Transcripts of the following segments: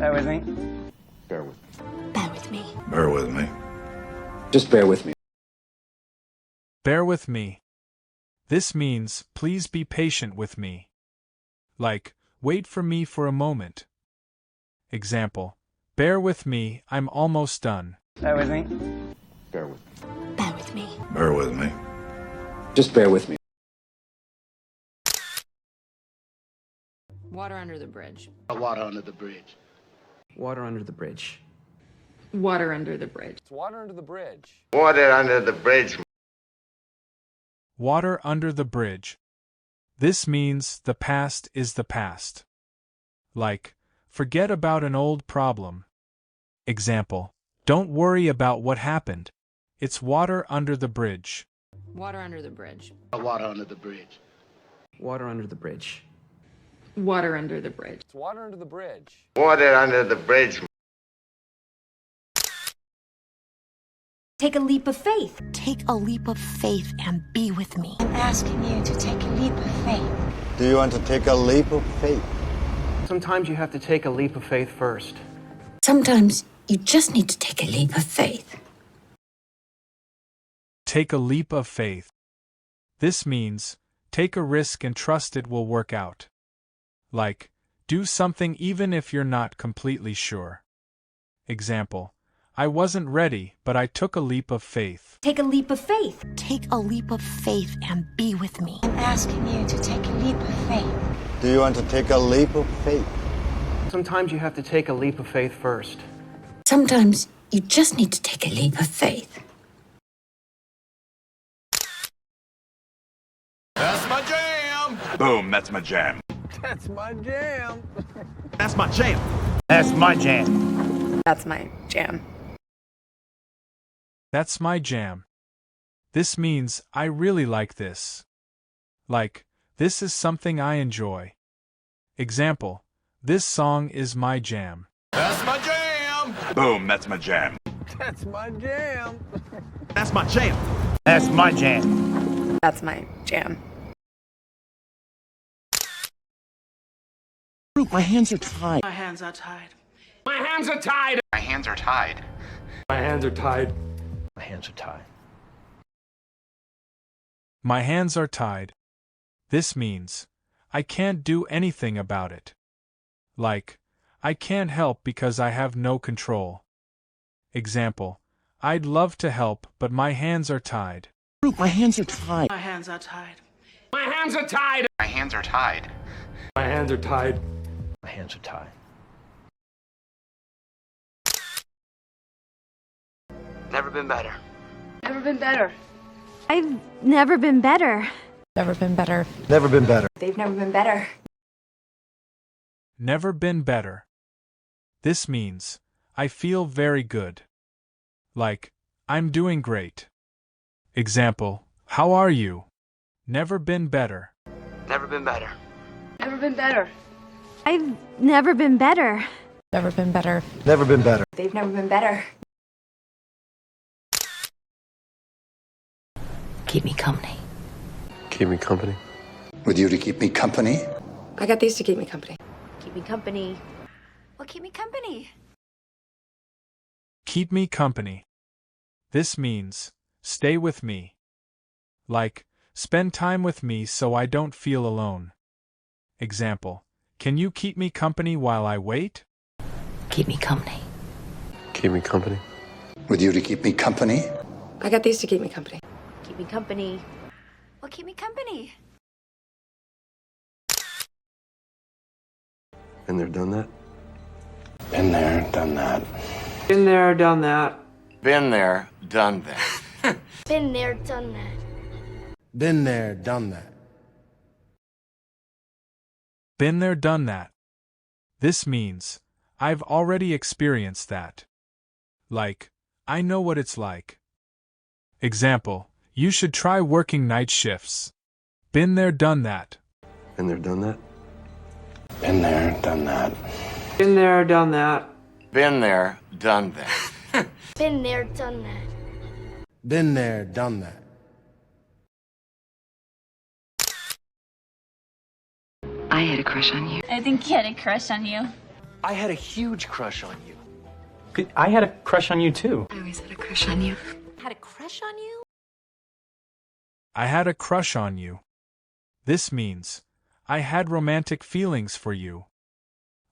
Bear with me. Bear with me. Bear with me. Bear with me. Just bear with me. Bear with me. This means, please be patient with me. Like, wait for me for a moment. Example, bear with me, I'm almost done. Bear with me. Bear with me. Bear with me. Bear with me. Just bear with me. Water under the bridge. Water under the bridge. Water under the bridge. Water under the bridge. It's water under the bridge. Water under the bridge. Water under the bridge. This means the past is the past. Like, forget about an old problem. Example, don't worry about what happened. It's water under the bridge. Water under the bridge. Water under the bridge. Water under the bridge. Water under the bridge. It's water under the bridge. Water under the bridge. Take a leap of faith. Take a leap of faith and be with me. I'm asking you to take a leap of faith. Do you want to take a leap of faith? Sometimes you have to take a leap of faith first. Sometimes you just need to take a leap of faith. Take a leap of faith. This means, take a risk and trust it will work out. Like, do something even if you're not completely sure. Example, I wasn't ready, but I took a leap of faith. Take a leap of faith. Take a leap of faith and be with me. I'm asking you to take a leap of faith. Do you want to take a leap of faith? Sometimes you have to take a leap of faith first. Sometimes you just need to take a leap of faith. That's my jam. Boom, that's my jam. That's my jam. That's my jam. That's my jam. That's my jam. That's my jam. This means, I really like this. Like, this is something I enjoy. Example, this song is my jam. That's my jam. Boom, that's my jam. That's my jam. That's my jam. That's my jam. That's my jam. My hands are tied. My hands are tied. My hands are tied. My hands are tied. My hands are tied. My hands are tied. My hands are tied. This means, I can't do anything about it. Like, I can't help because I have no control. Example, I'd love to help, but my hands are tied. My hands are tied. My hands are tied. My hands are tied. My hands are tied. My hands are tied. My hands are tied. Never been better. Never been better. I've never been better. Never been better. Never been better. They've never been better. Never been better. This means, I feel very good. Like, I'm doing great. Example, how are you? Never been better. Never been better. Never been better. I've never been better. Never been better. Never been better. They've never been better. Keep me company. Keep me company. With you to keep me company? I got these to keep me company. Keep me company. Well, keep me company. Keep me company. This means, stay with me. Like, spend time with me so I don't feel alone. Example, can you keep me company while I wait? Keep me company. Keep me company. With you to keep me company? I got these to keep me company. Keep me company. Well, keep me company. Been there, done that? Been there, done that. Been there, done that. Been there, done that. Been there, done that. Been there, done that. Been there, done that. This means, I've already experienced that. Like, I know what it's like. Example, you should try working night shifts. Been there, done that. Been there, done that? Been there, done that. Been there, done that. Been there, done that. Been there, done that. Been there, done that. I had a crush on you. I think he had a crush on you. I had a huge crush on you. I had a crush on you too. I always had a crush on you. Had a crush on you? I had a crush on you. This means, I had romantic feelings for you.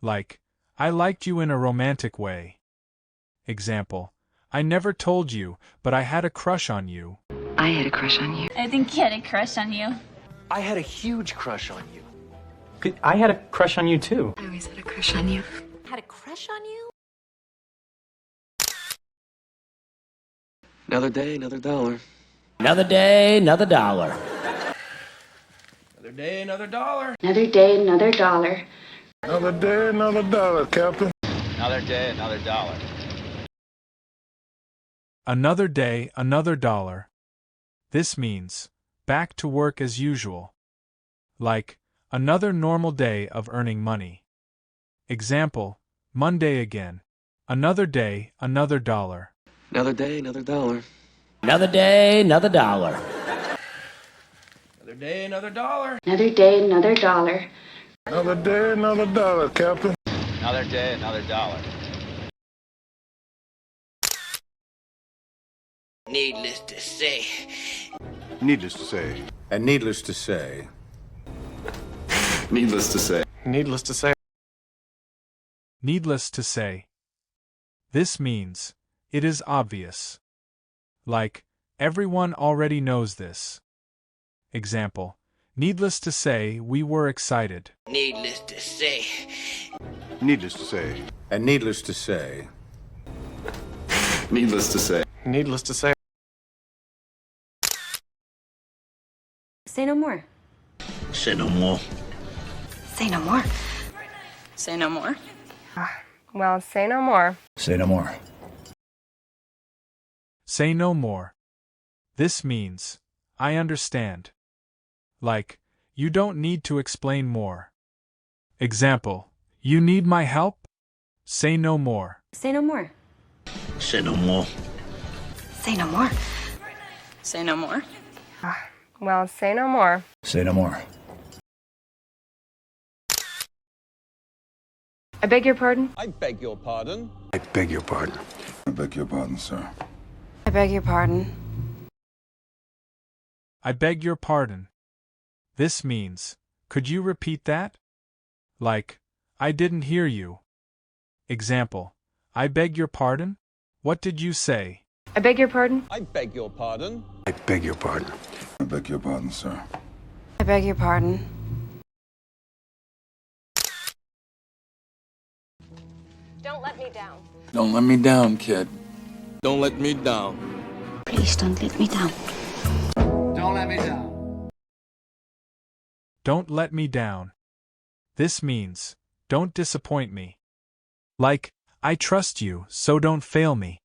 Like, I liked you in a romantic way. Example, I never told you, but I had a crush on you. I had a crush on you. I think he had a crush on you. I had a huge crush on you. I had a crush on you too. I always had a crush on you. Had a crush on you? Another day, another dollar. Another day, another dollar. Another day, another dollar. Another day, another dollar. Another day, another dollar, Captain. Another day, another dollar. Another day, another dollar. This means, back to work as usual. Like, another normal day of earning money. Example, Monday again. Another day, another dollar. Another day, another dollar. Another day, another dollar. Another day, another dollar. Another day, another dollar. Another day, another dollar, Captain. Another day, another dollar. Needless to say. Needless to say. And needless to say, Needless to say. Needless to say. Needless to say. This means, it is obvious. Like, everyone already knows this. Example, needless to say, we were excited. Needless to say. Needless to say. and needless to say, Needless to say. Needless to say. Say no more. Say no more. Say no more. Say no more. Well, say no more. say no more. Say no more. This means, I understand. Like, you don't need to explain more. Example, you need my help? Say no more. Say no more. Say no more. Say no more. Say no more. Well, say no more. Say no more. I beg your pardon? I beg your pardon. I beg your pardon. I beg your pardon, sir. I beg your pardon. I beg your pardon. This means, could you repeat that? Like, I didn't hear you. Example, I beg your pardon? What did you say? I beg your pardon? I beg your pardon. I beg your pardon. I beg your pardon, sir. I beg your pardon. Don't let me down. Don't let me down, kid. Don't let me down. Please don't let me down. Don't let me down. Don't let me down. This means, don't disappoint me. Like, I trust you, so don't fail me.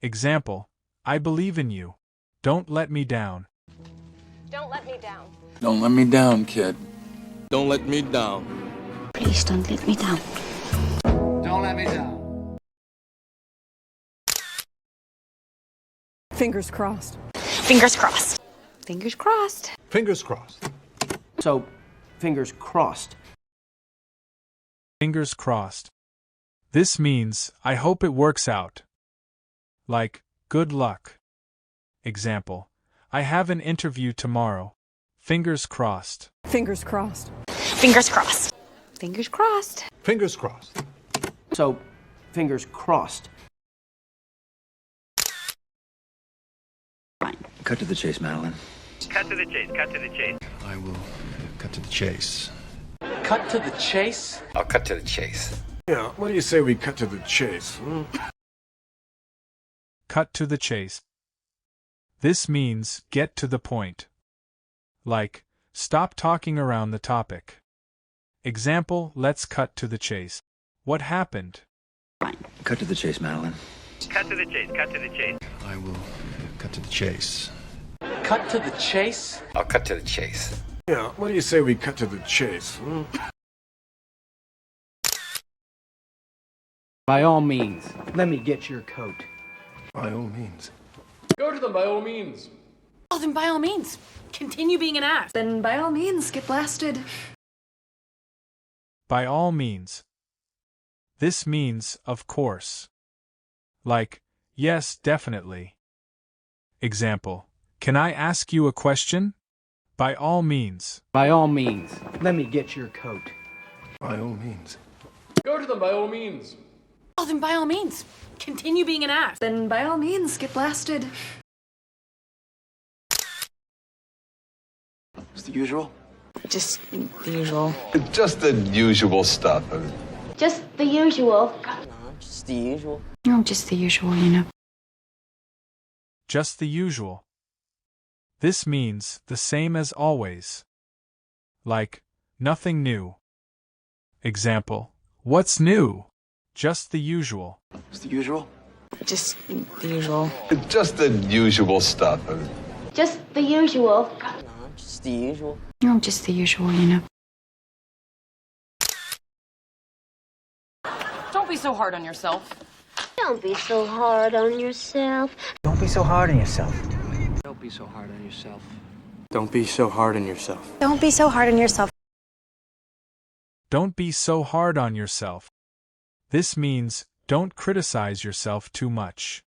Example, I believe in you. Don't let me down. Don't let me down. Don't let me down, kid. Don't let me down. Please don't let me down. Don't let me down. Fingers crossed. Fingers crossed. Fingers crossed. Fingers crossed. So, fingers crossed. Fingers crossed. This means, I hope it works out. Like, good luck. Example, I have an interview tomorrow. Fingers crossed. Fingers crossed. Fingers crossed. Fingers crossed. Fingers crossed. So, fingers crossed. Cut to the chase, Madeline. Cut to the chase, cut to the chase. I will cut to the chase. Cut to the chase? I'll cut to the chase. Yeah, what do you say we cut to the chase? Cut to the chase. This means, get to the point. Like, stop talking around the topic. Example, let's cut to the chase. What happened? Cut to the chase, Madeline. Cut to the chase, cut to the chase. I will cut to the chase. Cut to the chase? I'll cut to the chase. Yeah, what do you say we cut to the chase? By all means, let me get your coat. By all means. Go to them by all means. Oh, then by all means, continue being an ass. Then by all means, get blasted. By all means. This means, of course. Like, yes, definitely. Example, can I ask you a question? By all means. By all means, let me get your coat. By all means. Go to them by all means. Oh, then by all means, continue being an ass. Then by all means, get blasted. It's the usual. Just the usual. Just the usual stuff. Just the usual. Just the usual. No, just the usual, you know. Just the usual. This means the same as always. Like, nothing new. Example, what's new? Just the usual. It's the usual. Just the usual. Just the usual stuff. Just the usual. Just the usual. No, just the usual, you know. Don't be so hard on yourself. Don't be so hard on yourself. Don't be so hard on yourself. Don't be so hard on yourself. Don't be so hard on yourself. Don't be so hard on yourself. Don't be so hard on yourself. This means, don't criticize yourself too much.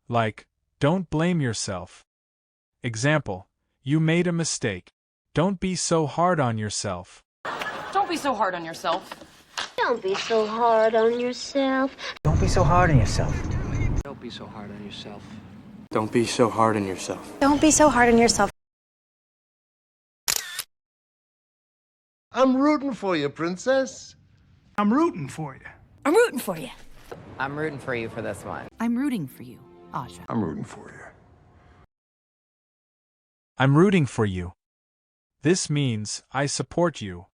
Like, don't blame yourself. Example, you made a mistake. Don't be so hard on yourself. Don't be so hard on yourself. Don't be so hard on yourself. Don't be so hard on yourself. Don't be so hard on yourself. Don't be so hard on yourself. Don't be so hard on yourself. I'm rooting for you, princess. I'm rooting for you. I'm rooting for you. I'm rooting for you for this one. I'm rooting for you, Aja. I'm rooting for you. I'm rooting for you. This means, I support you.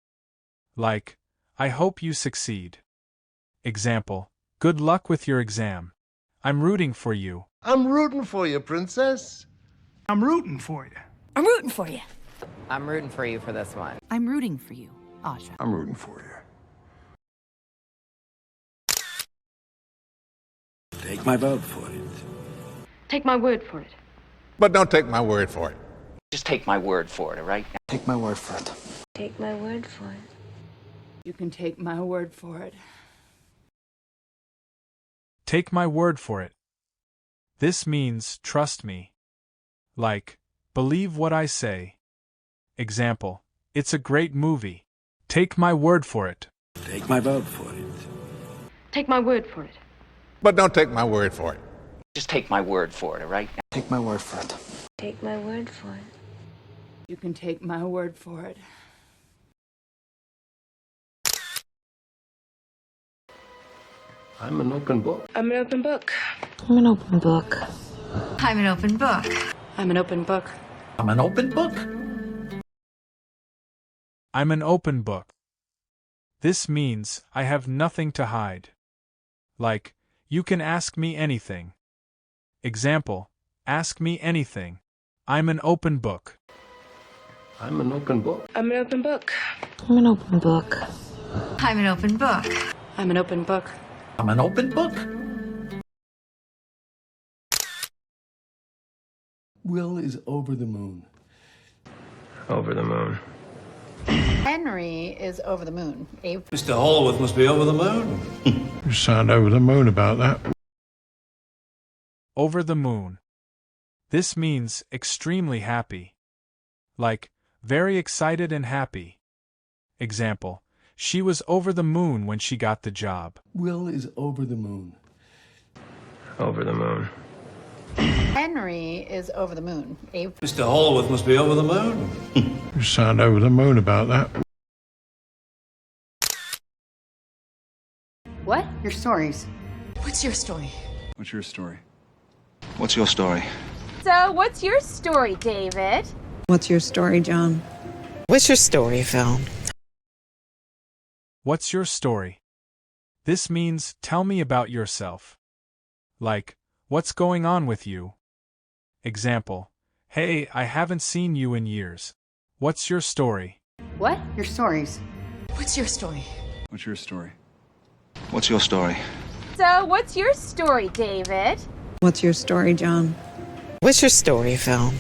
Like, I hope you succeed. Example, good luck with your exam. I'm rooting for you. I'm rooting for you, princess. I'm rooting for you. I'm rooting for you. I'm rooting for you for this one. I'm rooting for you, Aja. I'm rooting for you. Take my vote for it. Take my word for it. But don't take my word for it. Just take my word for it, all right? Take my word for it. Take my word for it. You can take my word for it. Take my word for it. This means, trust me. Like, believe what I say. Example, it's a great movie. Take my word for it. Take my vote for it. Take my word for it. But don't take my word for it. Just take my word for it, all right? Take my word for it. Take my word for it. You can take my word for it. I'm an open book. I'm an open book. I'm an open book. I'm an open book. I'm an open book. I'm an open book. I'm an open book. This means, I have nothing to hide. Like, you can ask me anything. Example, ask me anything. I'm an open book. I'm an open book. I'm an open book. I'm an open book. I'm an open book. I'm an open book. I'm an open book. Will is over the moon. Over the moon. Henry is over the moon. Abe. Mr. Holworth must be over the moon. You sound over the moon about that. Over the moon. This means, extremely happy. Like, very excited and happy. Example, she was over the moon when she got the job. Will is over the moon. Over the moon. Henry is over the moon. Abe. Mr. Holworth must be over the moon. You sound over the moon about that. What? Your stories. What's your story? What's your story? What's your story? So, what's your story, David? What's your story, John? What's your story, Phil? What's your story? This means, tell me about yourself. Like, what's going on with you? Example, hey, I haven't seen you in years. What's your story? What? Your stories. What's your story? What's your story? What's your story? So, what's your story, David? What's your story, John? What's your story, Phil?